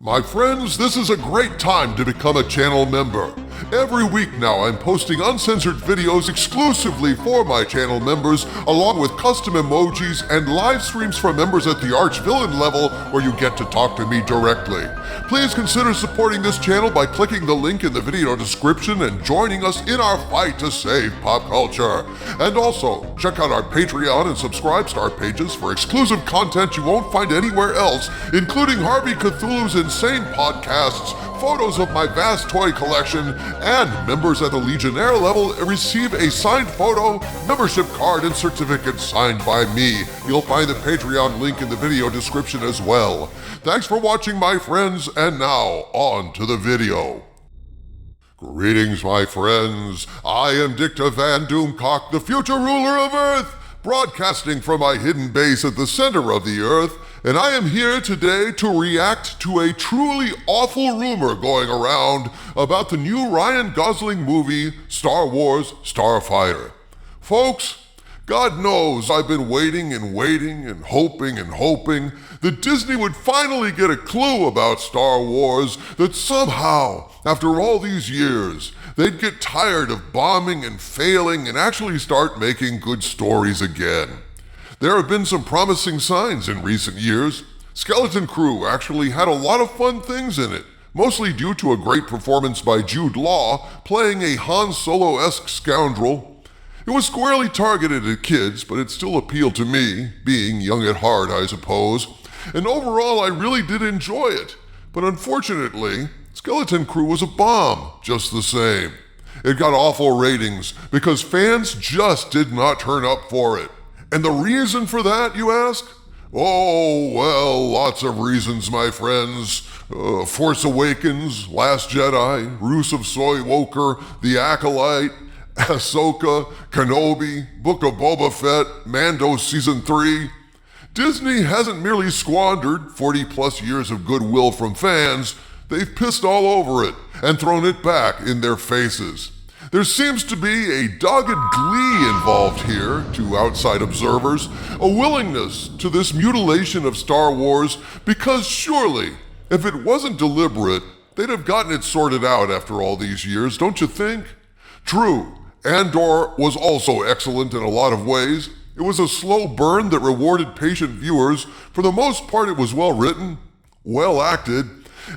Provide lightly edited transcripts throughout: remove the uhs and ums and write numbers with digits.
My friends, this is a great time to become a channel member. Every week now I'm posting uncensored videos exclusively for my channel members, along with custom emojis and live streams for members at the Arch-Villain level where you get to talk to me directly. Please consider supporting this channel by clicking the link in the video description and joining us in our fight to save pop culture. And also, check out our Patreon and Subscribe-Star pages for exclusive content you won't find anywhere else, including Harvey Cthulhu's insane podcasts, photos of my vast toy collection, and members at the Legionnaire level receive a signed photo, membership card, and certificate signed by me. You'll find the Patreon link in the video description as well. Thanks for watching, my friends, and now on to the video. Greetings, my friends. I am Dicta Van Doomcock, the future ruler of Earth, broadcasting from my hidden base at the center of the Earth, and I am here today to react to a truly awful rumor going around about the new Ryan Gosling movie, Star Wars Starfighter. Folks, God knows I've been waiting and hoping that Disney would finally get a clue about Star Wars, that somehow, after all these years, they'd get tired of bombing and failing and actually start making good stories again. There have been some promising signs in recent years. Skeleton Crew actually had a lot of fun things in it, mostly due to a great performance by Jude Law playing a Han Solo-esque scoundrel. It was squarely targeted at kids, but it still appealed to me, being young at heart, I suppose. And overall, I really did enjoy it. But unfortunately, Skeleton Crew was a bomb, just the same. It got awful ratings because fans just did not turn up for it. And the reason for that, you ask? Oh, well, lots of reasons, my friends. Force Awakens, Last Jedi, Ruse of Skywalker, The Acolyte, Ahsoka, Kenobi, Book of Boba Fett, Mando Season 3. Disney hasn't merely squandered 40-plus years of goodwill from fans, they've pissed all over it and thrown it back in their faces. There seems to be a dogged glee involved here to outside observers, a willingness to this mutilation of Star Wars, because surely, if it wasn't deliberate, they'd have gotten it sorted out after all these years, don't you think? True, Andor was also excellent in a lot of ways. It was a slow burn that rewarded patient viewers. For the most part, it was well written, well acted,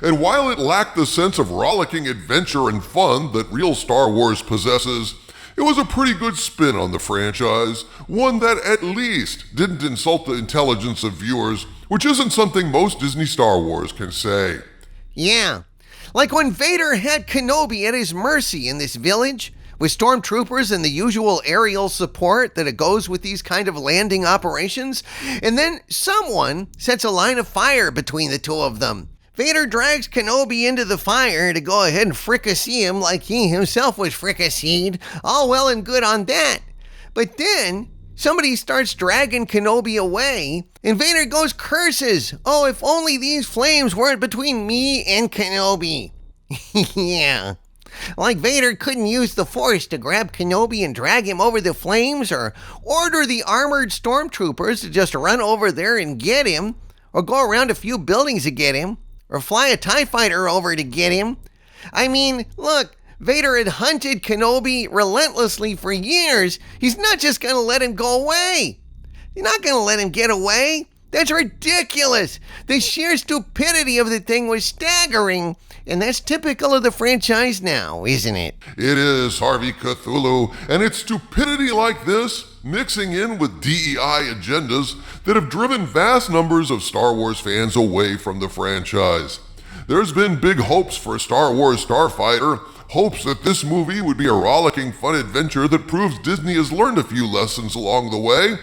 and while it lacked the sense of rollicking adventure and fun that real Star Wars possesses, it was a pretty good spin on the franchise, one that at least didn't insult the intelligence of viewers, which isn't something most Disney Star Wars can say. Yeah, like when Vader had Kenobi at his mercy in this village, with stormtroopers and the usual aerial support that it goes with these kind of landing operations, and then someone sets a line of fire between the two of them. Vader drags Kenobi into the fire to go ahead and fricassee him like he himself was fricasseed. All well and good on that. But then somebody starts dragging Kenobi away, and Vader goes curses. Oh, if only these flames weren't between me and Kenobi. Yeah. Like Vader couldn't use the Force to grab Kenobi and drag him over the flames, or order the armored stormtroopers to just run over there and get him, or go around a few buildings to get him, or fly a TIE fighter over to get him. I mean, look, Vader had hunted Kenobi relentlessly for years. He's not just going to let him go away. You're not going to let him get away. That's ridiculous. The sheer stupidity of the thing was staggering, and that's typical of the franchise now, isn't it? It is, Harvey Cthulhu, and it's stupidity like this, mixing in with DEI agendas, that have driven vast numbers of Star Wars fans away from the franchise. There's been big hopes for Star Wars Starfighter, hopes that this movie would be a rollicking fun adventure that proves Disney has learned a few lessons along the way,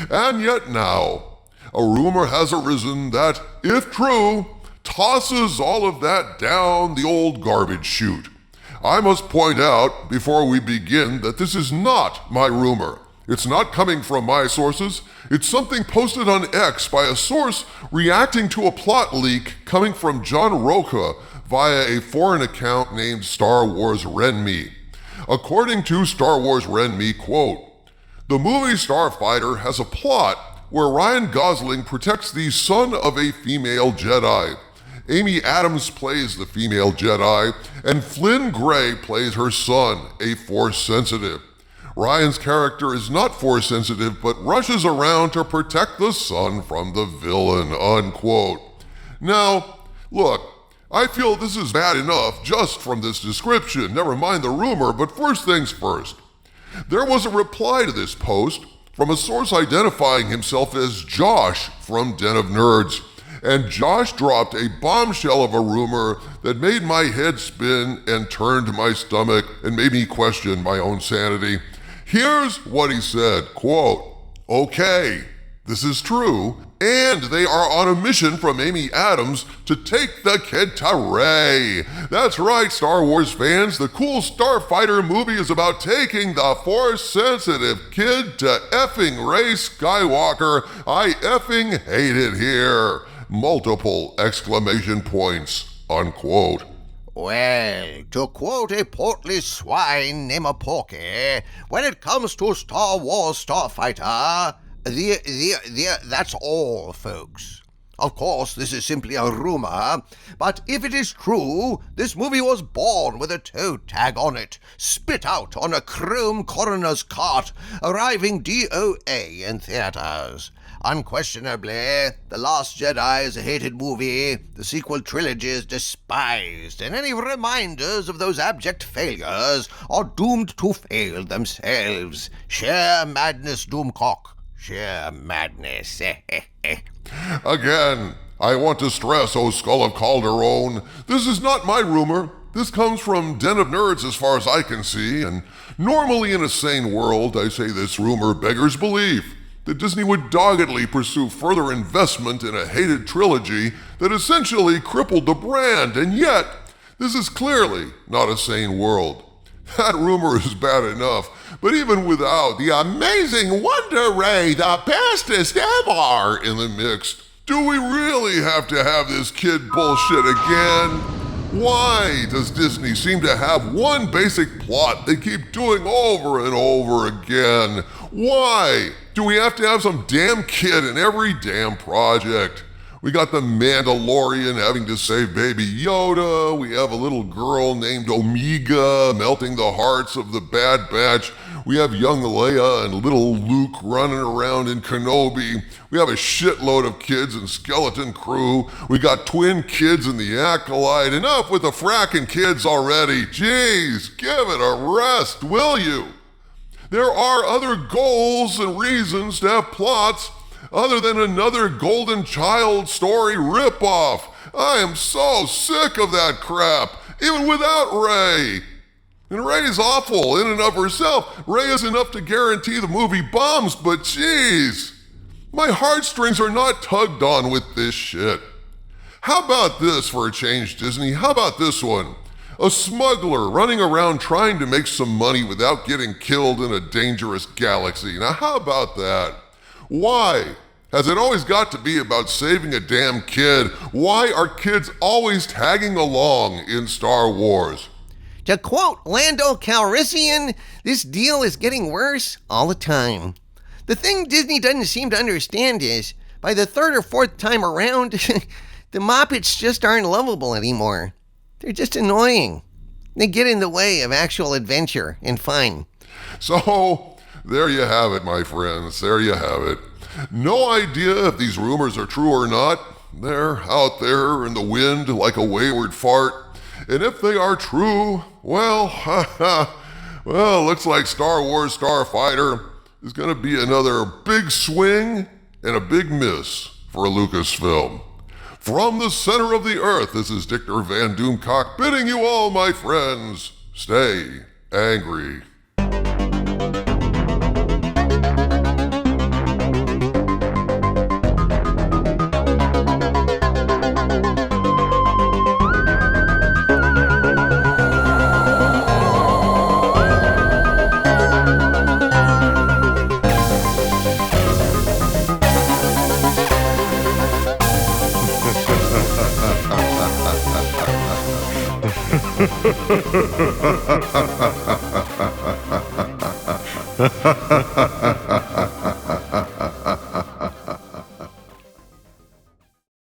and yet now, a rumor has arisen that, if true, tosses all of that down the old garbage chute. I must point out, before we begin, that this is not my rumor. It's not coming from my sources. It's something posted on X by a source reacting to a plot leak coming from John Roca via a foreign account named Star Wars Renme. According to Star Wars Renme, quote, "The movie Starfighter has a plot where Ryan Gosling protects the son of a female Jedi. Amy Adams plays the female Jedi, and Flynn Gray plays her son, a Force sensitive. Ryan's character is not Force sensitive, but rushes around to protect the son from the villain, unquote. Now, look, I feel this is bad enough just from this description, never mind the rumor, but first things first. There was a reply to this post from a source identifying himself as Josh from Den of Nerds. And Josh dropped a bombshell of a rumor that made my head spin and turned my stomach and made me question my own sanity. Here's what he said, quote, "Okay, this is true, and they are on a mission from Amy Adams to take the kid to Rey. That's right, Star Wars fans, the cool Starfighter movie is about taking the Force-sensitive kid to effing Rey Skywalker. I effing hate it here. Multiple exclamation points, unquote." Well, to quote a portly swine named Porky, when it comes to Star Wars Starfighter, that's all, folks. Of course, this is simply a rumor, but if it is true, this movie was born with a toe tag on it, spit out on a chrome coroner's cart, arriving D.O.A. in theaters. Unquestionably, The Last Jedi is a hated movie, the sequel trilogy is despised, and any reminders of those abject failures are doomed to fail themselves. Sheer madness, Doomcock. Sheer madness. Again, I want to stress, O Skull of Calderon, this is not my rumor. This comes from Den of Nerds as far as I can see, and normally in a sane world, I say this rumor beggars belief that Disney would doggedly pursue further investment in a hated trilogy that essentially crippled the brand, and yet, this is clearly not a sane world. That rumor is bad enough, but even without the amazing Wonder Rey, the bestest ever, in the mix, do we really have to have this kid bullshit again? Why does Disney seem to have one basic plot they keep doing over and over again? Why do we have to have some damn kid in every damn project? We got the Mandalorian having to save Baby Yoda. We have a little girl named Omega melting the hearts of the Bad Batch. We have young Leia and little Luke running around in Kenobi. We have a shitload of kids in Skeleton Crew. We got twin kids in the Acolyte. Enough with the fracking kids already. Jeez, give it a rest, will you? There are other goals and reasons to have plots other than another Golden Child story ripoff. I am so sick of that crap, even without Rey. And Rey's awful in and of herself. Rey is enough to guarantee the movie bombs, but geez, my heartstrings are not tugged on with this shit. How about this for a change, Disney? How about this one? A smuggler running around trying to make some money without getting killed in a dangerous galaxy. Now how about that? Why has it always got to be about saving a damn kid? Why are kids always tagging along in Star Wars? To quote Lando Calrissian, this deal is getting worse all the time. The thing Disney doesn't seem to understand is, by the third or fourth time around, the Muppets just aren't lovable anymore. They're just annoying. They get in the way of actual adventure and fun. So, there you have it, my friends. There you have it. No idea if these rumors are true or not. They're out there in the wind like a wayward fart. And if they are true, well, looks like Star Wars Starfighter is going to be another big swing and a big miss for Lucasfilm. From the center of the earth, this is Dictor Van Doomcock bidding you all, my friends, stay angry. Ha ha ha ha ha ha ha ha ha ha ha ha ha ha ha ha ha ha ha ha